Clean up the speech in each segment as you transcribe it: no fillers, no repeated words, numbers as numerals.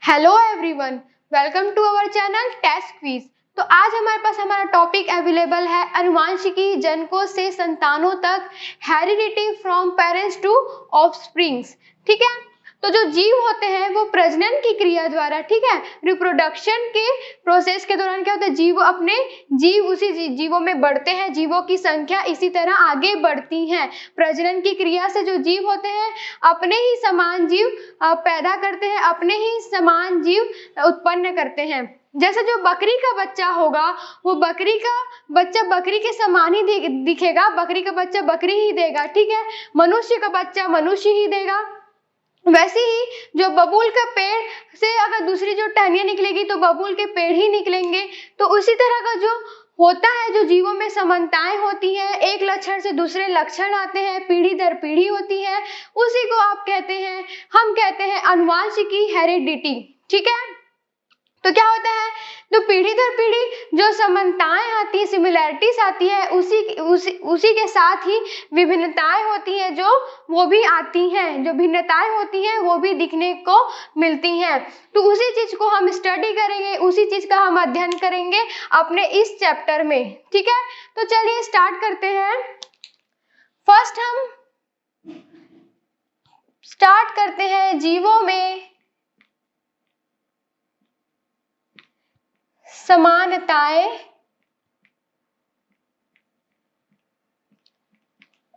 Hello everyone, welcome to our channel test quiz. तो आज हमारे पास हमारा टॉपिक अवेलेबल है अनुवांशिकी, जनकों से संतानों तक, heredity from parents to offsprings. ठीक है, तो जो जीव होते हैं वो प्रजनन की क्रिया द्वारा, ठीक है, रिप्रोडक्शन के प्रोसेस के दौरान क्या होता है, जीव उसी जीवों में बढ़ते हैं, जीवों की संख्या इसी तरह आगे बढ़ती है। प्रजनन की क्रिया से जो जीव होते हैं अपने ही समान जीव पैदा करते हैं, अपने ही समान जीव उत्पन्न करते हैं। जैसे जो बकरी का बच्चा होगा वो बकरी का बच्चा बकरी के समान ही दिखेगा, बकरी का बच्चा बकरी ही देगा। ठीक है, मनुष्य का बच्चा मनुष्य ही देगा। वैसे ही जो बबूल का पेड़ से अगर दूसरी जो टहनियां निकलेगी तो बबूल के पेड़ ही निकलेंगे। तो उसी तरह का जो होता है, जो जीवों में समानताएं होती हैं, एक लक्षण से दूसरे लक्षण आते हैं, पीढ़ी दर पीढ़ी होती है, उसी को हम कहते हैं अनुवांशिकी, हेरिडिटी। ठीक है, तो क्या होता है, जो पीढ़ी दर पीढ़ी जो समानताएं आती है, सिमिलैरिटीज आती है, उसी के साथ ही विभिन्नताएं होती हैं, जो वो भी आती हैं, जो भिन्नताएं होती हैं वो भी दिखने को मिलती हैं। तो उसी चीज को हम स्टडी करेंगे, उसी चीज का हम अध्ययन करेंगे अपने इस चैप्टर में। ठीक है, तो चलिए स्टार्ट करते हैं। फर्स्ट हम स्टार्ट करते हैं जीवों में समानताएं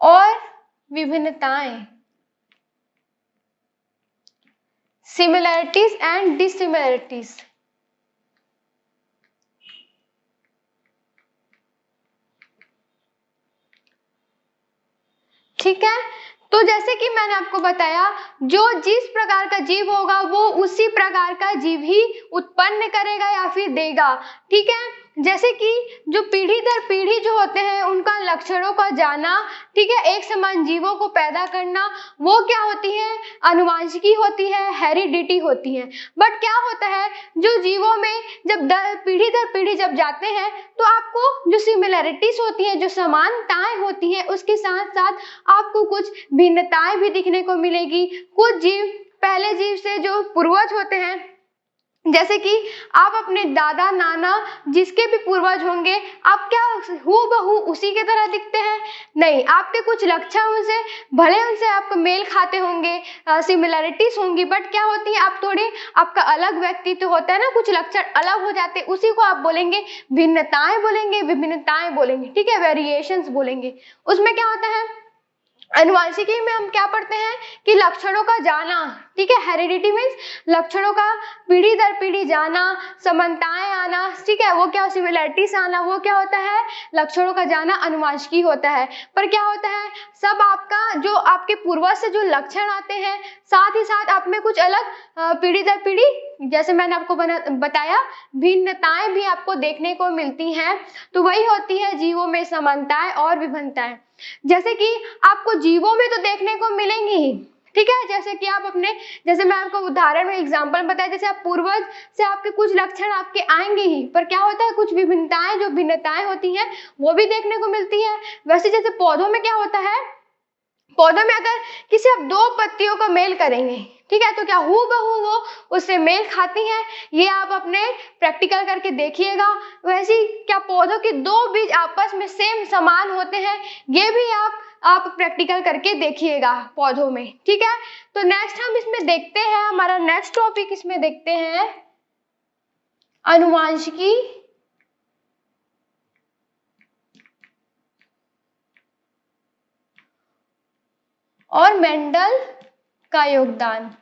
और विभिन्नताएं, सिमिलैरिटीज एंड डिसिमिलैरिटीज। ठीक है, तो जैसे कि मैंने आपको बताया, जो जिस प्रकार का जीव होगा वो उसी प्रकार का जीव ही उत्पन्न करेगा या फिर देगा। ठीक है, जैसे कि जो पीढ़ी दर पीढ़ी जो होते हैं उनका लक्षणों का जाना, ठीक है, एक समान जीवों को पैदा करना, वो क्या होती है, अनुवांशिकी होती है, हेरिडिटी होती है। बट क्या होता है, जो जीवों में जब पीढ़ी दर पीढ़ी जब जाते हैं तो आपको जो सिमिलैरिटीज होती है, जो समानताएं होती हैं, उसके साथ साथ आपको कुछ भिन्नताएं भी दिखने को मिलेगी। कुछ जीव पहले जीव से जो पूर्वज होते हैं, जैसे कि आप अपने दादा नाना जिसके भी पूर्वज होंगे, आप क्या हूबहू उसी के तरह दिखते हैं? नहीं, आपके कुछ लक्षण उनसे भले उनसे आपको मेल खाते होंगे, सिमिलैरिटीज होंगी, बट क्या होती है, आप थोड़े आपका अलग व्यक्तित्व होता है ना, कुछ लक्षण अलग हो जाते हैं, उसी को आप बोलेंगे भिन्नताएं, बोलेंगे विभिन्नताएं बोलेंगे। ठीक है, वेरिएशंस बोलेंगे। उसमें क्या होता है, अनुवांशिकी में हम क्या पढ़ते हैं कि लक्षणों का जाना। ठीक है, हेरिडिटी मीन्स लक्षणों का पीढ़ी दर पीढ़ी जाना, समानताएं आना, ठीक है, वो क्या सिमिलैरिटीज आना, वो क्या होता है, लक्षणों का जाना अनुवांशिकी होता है। पर क्या होता है, सब आपका जो आपके पूर्वज से जो लक्षण आते हैं, साथ ही साथ आप में कुछ अलग पीढ़ी दर पीढ़ी, जैसे मैंने आपको बताया, भिन्नताएं भी आपको देखने को मिलती हैं। तो वही होती है जीवों में समानताएं और विभिन्नताएं। जैसे कि आपको जीवों में तो देखने को मिलेंगी ही, ठीक है, जैसे मैं आपको उदाहरण में एग्जांपल बताया, जैसे आप पूर्वज से आपके कुछ लक्षण आपके आएंगे ही, पर क्या होता है, कुछ विभिन्नताएं जो भिन्नताएं होती हैं वो भी देखने को मिलती है। वैसे जैसे पौधों में क्या होता है, पौधों में अगर किसी आप दो पत्तियों का मेल करेंगे, ठीक है, तो क्या हूबहू वो उससे मेल खाती हैं, ये आप अपने प्रैक्टिकल करके देखिएगा। वैसे ही क्या पौधों के दो बीज आपस में सेम समान होते हैं, ये भी आप प्रैक्टिकल करके देखिएगा पौधों में। ठीक है, तो नेक्स्ट हम इसमें देखते हैं, हमारा नेक्स्ट टॉपिक इसमें देखते हैं अनुवांशिकी और मेंडल का योगदान।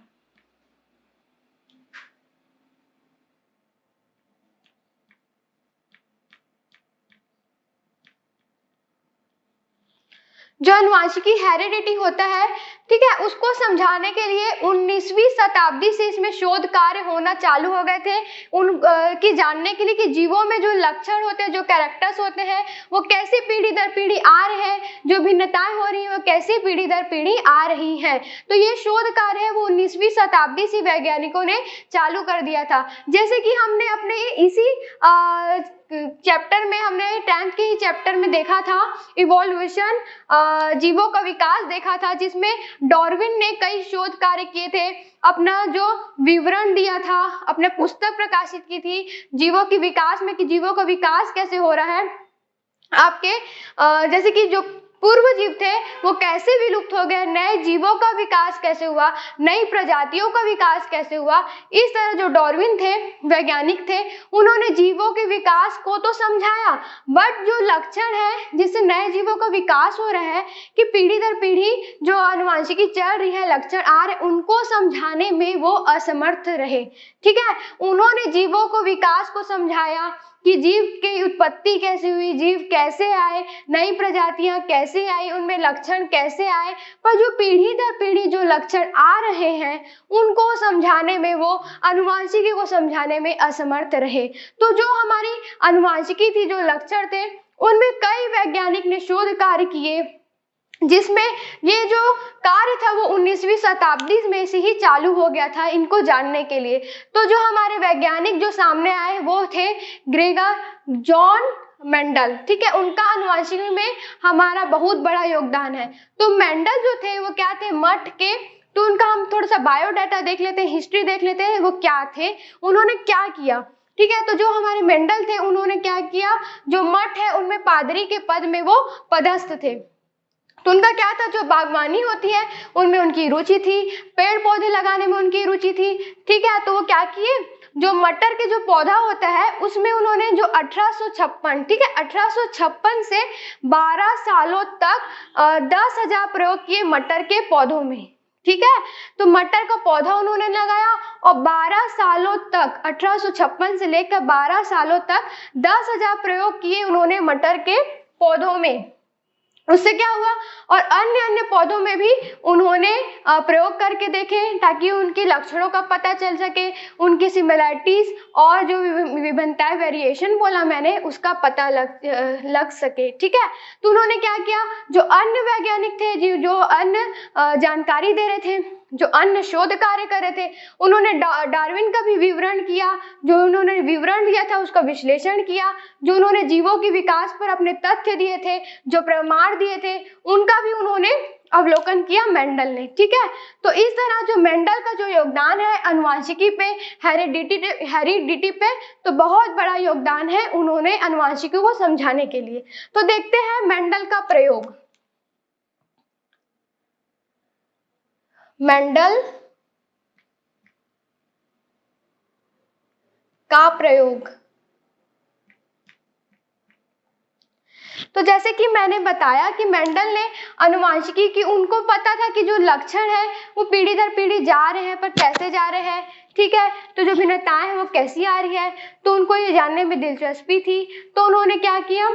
जो अनुवांशिकी हेरिडिटी होता है, ठीक है, उसको समझाने के लिए 19वीं शताब्दी से इसमें शोध कार्य होना चालू हो गए थे, की जानने के लिए कि जीवों में जो लक्षण होते हैं, जो कैरेक्टर्स होते हैं, वो कैसे पीढ़ी दर पीढ़ी आ रहे हैं, जो भिन्नताएं हो रही है वो कैसे पीढ़ी दर पीढ़ी आ रही है। तो ये शोध कार्य है वो 19वीं शताब्दी से वैज्ञानिकों ने चालू कर दिया था। जैसे कि हमने अपने इसी चैप्टर में, हमने 10th के ही चैप्टर में देखा था इवोल्यूशन, जीवों का विकास देखा था, जिसमें डार्विन ने कई शोध कार्य किए थे, अपना जो विवरण दिया था, अपने पुस्तक प्रकाशित की थी जीवों के विकास में, कि जीवों का विकास कैसे हो रहा है आपके, जैसे कि जो पूर्व जीव थे वो कैसे विलुप्त हो गए, नए जीवों का विकास कैसे हुआ, नई प्रजातियों का विकास कैसे हुआ। इस तरह जो डार्विन थे, वैज्ञानिक थे, उन्होंने जीवों के विकास को तो समझाया, बट जो लक्षण है जिससे नए जीवों का विकास हो रहा है, कि पीढ़ी दर पीढ़ी जो आनुवंशिकी चल रही है, लक्षण आ रहे, उनको समझाने में वो असमर्थ रहे। ठीक है, उन्होंने जीवों को विकास को समझाया कि जीव की उत्पत्ति कैसे हुई, जीव कैसे आए, नई प्रजातियां कैसे आई, उनमें लक्षण कैसे आए, पर जो पीढ़ी दर पीढ़ी जो लक्षण आ रहे हैं उनको समझाने में, वो आनुवंशिकी को समझाने में असमर्थ रहे। तो जो हमारी आनुवंशिकी थी, जो लक्षण थे, उनमें कई वैज्ञानिक ने शोध कार्य किए, जिसमें ये जो कार्य था वो 19वीं शताब्दी में से ही चालू हो गया था इनको जानने के लिए। तो जो हमारे वैज्ञानिक जो सामने आए वो थे ग्रेगर जॉन मेंडल। ठीक है, उनका आनुवंशिकी में हमारा बहुत बड़ा योगदान है। तो मेंडल जो थे वो क्या थे, मठ के, तो उनका हम थोड़ा सा बायोडाटा देख लेते हैं, हिस्ट्री देख लेते हैं, वो क्या थे, उन्होंने क्या किया। ठीक है, तो जो हमारे मेंडल थे उन्होंने क्या किया, जो मठ है उनमें पादरी के पद में वो पदस्थ थे। तो उनका क्या था, जो बागवानी होती है उनमें उनकी रुचि थी, पेड़ पौधे लगाने में उनकी रुचि थी। ठीक है, तो वो क्या किए, जो मटर के जो पौधा होता है उसमें उन्होंने जो 1856, ठीक है, 1856 से 12 सालों तक 10,000 प्रयोग किए मटर के पौधों में। ठीक है, तो मटर का पौधा उन्होंने लगाया और 12 सालों तक, 1856 से लेकर 12 सालों तक 10,000 प्रयोग किए उन्होंने मटर के पौधों में। उससे क्या हुआ, और अन्य अन्य पौधों में भी उन्होंने प्रयोग करके देखे, ताकि उनके लक्षणों का पता चल सके, उनकी सिमिलैरिटीज और जो विभिन्नताएं, वेरिएशन बोला मैंने, उसका पता लग सके। ठीक है, तो उन्होंने क्या किया, जो अन्य वैज्ञानिक थे, जो अन्य जानकारी दे रहे थे, जो अन्य शोध कार्य कर रहे थे, उन्होंने डार्विन का भी विवरण किया, जो उन्होंने विवरण दिया था उसका विश्लेषण किया, जो उन्होंने जीवों के विकास पर अपने तथ्य दिए थे, जो प्रमाण दिए थे, उनका भी उन्होंने अवलोकन किया मेंडल ने। ठीक है, तो इस तरह जो मेंडल का जो योगदान है आनुवंशिकी पे, हेरिडिटी पे, तो बहुत बड़ा योगदान है उन्होंने आनुवंशिकी को समझाने के लिए। तो देखते हैं मेंडल का प्रयोग। मेंडल का प्रयोग, तो जैसे कि मैंने बताया कि मेंडल ने आनुवंशिकी की, उनको पता था कि जो लक्षण है वो पीढ़ी दर पीढ़ी जा रहे हैं, पर कैसे जा रहे हैं। ठीक है, तो जो भिन्नताएं हैं वो कैसी आ रही है, तो उनको ये जानने में दिलचस्पी थी। तो उन्होंने क्या किया,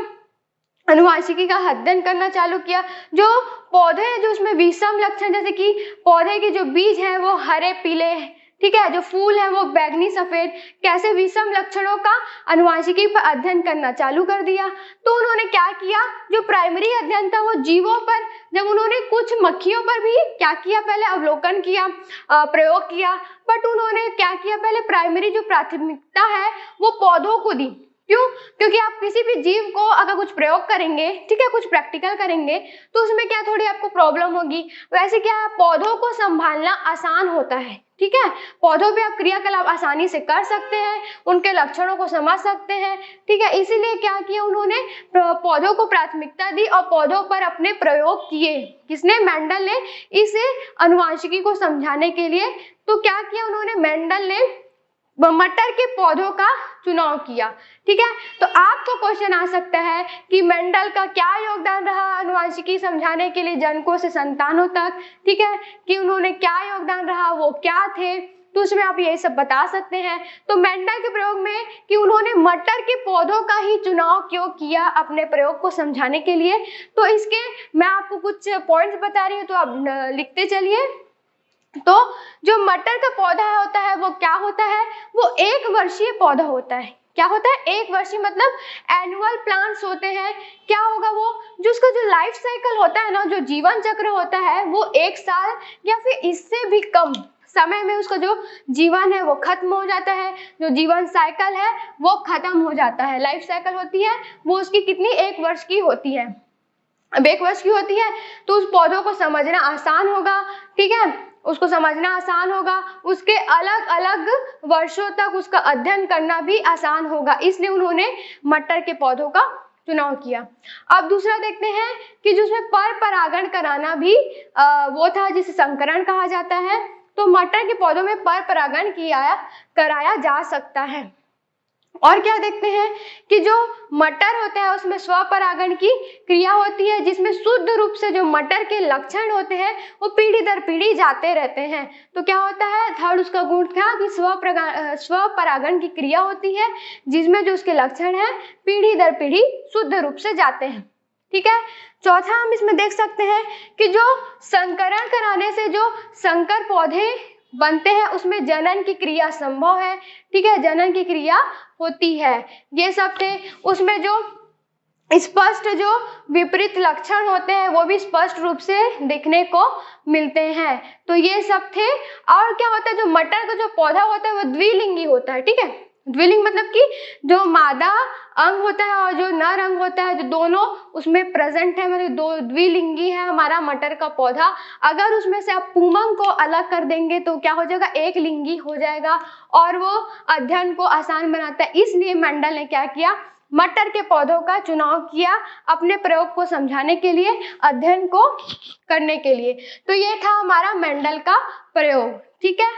आनुवंशिकी का अध्ययन करना चालू किया। जो पौधे हैं जो उसमें विषम लक्षण, जैसे कि पौधे के जो बीज हैं वो हरे पीले, ठीक है, जो फूल है वो बैगनी सफेद, कैसे विषम लक्षणों का आनुवंशिकी पर अध्ययन करना चालू कर दिया। तो उन्होंने क्या किया, जो प्राइमरी अध्ययन था वो जीवों पर, जब उन्होंने कुछ मक्खियों पर भी क्या किया, पहले अवलोकन किया, प्रयोग किया, बट उन्होंने क्या किया, पहले प्राइमरी जो प्राथमिकता है वो पौधों को दी। क्यों, क्योंकि आप किसी भी जीव को अगर कुछ प्रयोग करेंगे, ठीक है, कुछ प्रैक्टिकल करेंगे, तो उसमें क्या थोड़ी आपको प्रॉब्लम होगी। वैसे क्या पौधों को संभालना आसान होता है। ठीक है, पौधों पे आप क्रियाकलाप आसानी से कर सकते हैं, उनके लक्षणों को समझ सकते हैं। ठीक है, इसीलिए क्या किया उन्होंने, पौधों को प्राथमिकता दी और पौधों पर अपने प्रयोग किए। किसने, मेंडल ने, इसे आनुवंशिकी को समझाने के लिए। तो क्या किया उन्होंने, मेंडल ने मटर के पौधों का चुनाव किया। ठीक है, तो आपको क्वेश्चन आ सकता है कि मेंडल का क्या योगदान रहा आनुवंशिकी समझाने के लिए जनकों से संतानों तक। ठीक है, कि उन्होंने क्या योगदान रहा, वो क्या थे, तो उसमें आप ये सब बता सकते हैं। तो मेंडल के प्रयोग में कि उन्होंने मटर के पौधों का ही चुनाव क्यों किया अपने प्रयोग को समझाने के लिए, तो इसके मैं आपको कुछ पॉइंट्स बता रही हूँ, तो आप लिखते चलिए। तो जो मटर का पौधा होता है वो क्या होता है, वो 1 वर्षीय पौधा होता है। क्या होता है, 1 वर्षीय, मतलब एनुअल प्लांट्स होते हैं। क्या होगा वो, जो उसका जो लाइफ साइकिल होता है ना, जो जीवन चक्र होता है वो 1 साल या फिर इससे भी कम समय में उसका जो जीवन है वो खत्म हो जाता है, जो जीवन साइकिल है वो खत्म हो जाता है। लाइफ साइकिल होती है वो उसकी कितनी, 1 वर्ष की होती है। अब 1 वर्ष की होती है तो उस पौधों को समझना आसान होगा, ठीक है, उसको समझना आसान होगा, उसके अलग अलग वर्षों तक उसका अध्ययन करना भी आसान होगा, इसलिए उन्होंने मटर के पौधों का चुनाव किया। अब दूसरा देखते हैं कि जो उसमें पर परागण कराना भी वो था जिसे संकरण कहा जाता है। तो मटर के पौधों में पर परागण कराया जा सकता है। और क्या देखते हैं कि जो मटर होता है उसमें स्वपरागण की क्रिया होती है, जिसमें शुद्ध रूप से जो मटर के लक्षण होते हैं वो पीढ़ी दर पीढ़ी जाते रहते हैं। तो क्या होता है, थर्ड उसका गुण था कि स्वपरागण की क्रिया होती है, जिसमें जो उसके लक्षण है पीढ़ी दर पीढ़ी शुद्ध रूप से जाते हैं, ठीक है। चौथा हम इसमें देख सकते हैं कि जो संकरण कराने से जो संकर पौधे बनते हैं उसमें जनन की क्रिया संभव है, ठीक है, जनन की क्रिया होती है। ये सब थे। उसमें जो स्पष्ट जो विपरीत लक्षण होते हैं वो भी स्पष्ट रूप से दिखने को मिलते हैं। तो ये सब थे। और क्या होता है, जो मटर का जो पौधा होता है वो द्विलिंगी होता है, ठीक है। द्विलिंग मतलब कि जो मादा अंग होता है और जो नर अंग होता है, जो दोनों उसमें प्रेजेंट है, मतलब दो द्विलिंगी है हमारा मटर का पौधा। अगर उसमें से आप पुमंग को अलग कर देंगे तो क्या हो जाएगा, एक लिंगी हो जाएगा और वो अध्ययन को आसान बनाता है। इसलिए मेंडल ने क्या किया, मटर के पौधों का चुनाव किया अपने प्रयोग को समझाने के लिए, अध्ययन को करने के लिए। तो ये था हमारा मेंडल का प्रयोग, ठीक है।